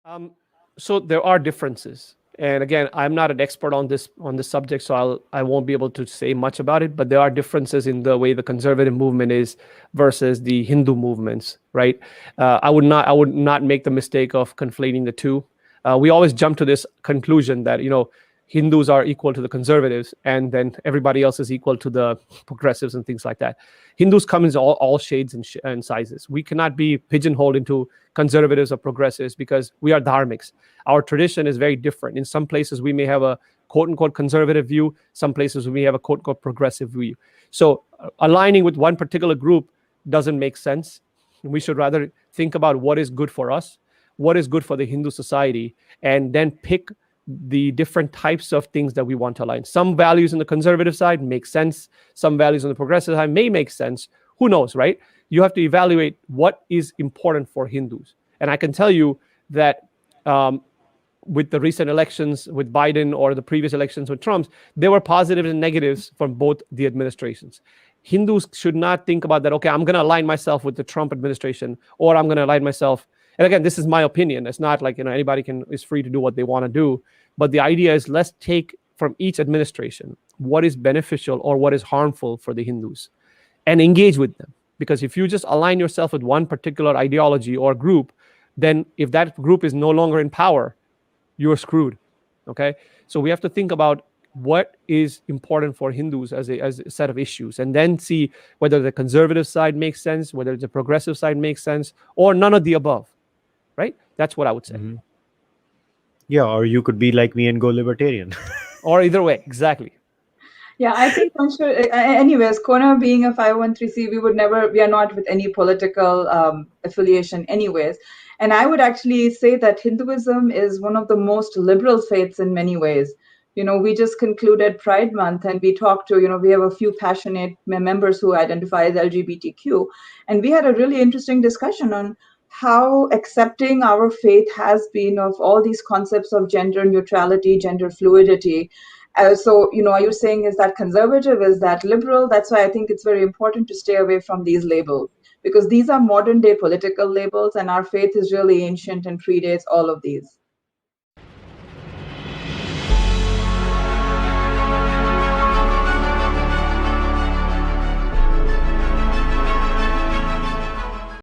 Um, so there are differences, and again, I'm not an expert on this subject, so I won't be able to say much about it. But there are differences in the way the conservative movement is versus the Hindu movements, right? I would not make the mistake of conflating the two. We always jump to this conclusion that Hindus are equal to the conservatives, and then everybody else is equal to the progressives and things like that. Hindus come in all shades and sizes. We cannot be pigeonholed into conservatives or progressives because we are dharmics. Our tradition is very different. In some places, we may have a quote unquote conservative view. Some places, we may have a quote unquote progressive view. So, aligning with one particular group doesn't make sense. We should rather think about what is good for us, what is good for the Hindu society, and then pick the different types of things that we want to align. Some values on the conservative side make sense. Some values on the progressive side may make sense. Who knows, right? You have to evaluate what is important for Hindus. And I can tell you that with the recent elections with Biden or the previous elections with Trump's, there were positives and negatives from both the administrations. Hindus should not think about that, okay, I'm going to align myself with the Trump administration, or I'm going to align myself. And again, this is my opinion. It's not like anybody is free to do what they want to do. But the idea is, let's take from each administration what is beneficial or what is harmful for the Hindus and engage with them. Because if you just align yourself with one particular ideology or group, then if that group is no longer in power, you're screwed. Okay? So we have to think about what is important for Hindus as a set of issues, and then see whether the conservative side makes sense, whether the progressive side makes sense, or none of the above. Right? That's what I would say. Mm-hmm. Yeah, or you could be like me and go libertarian. Or either way, exactly. Yeah, I think I'm sure. Anyways, CoHNA being a 501(c), we are not with any political affiliation, anyways. And I would actually say that Hinduism is one of the most liberal faiths in many ways. We just concluded Pride Month, and we talked to, we have a few passionate members who identify as LGBTQ, and we had a really interesting discussion on how accepting our faith has been of all these concepts of gender neutrality, gender fluidity. So, are you saying, is that conservative? Is that liberal? That's why I think it's very important to stay away from these labels, because these are modern day political labels, and our faith is really ancient and predates all of these.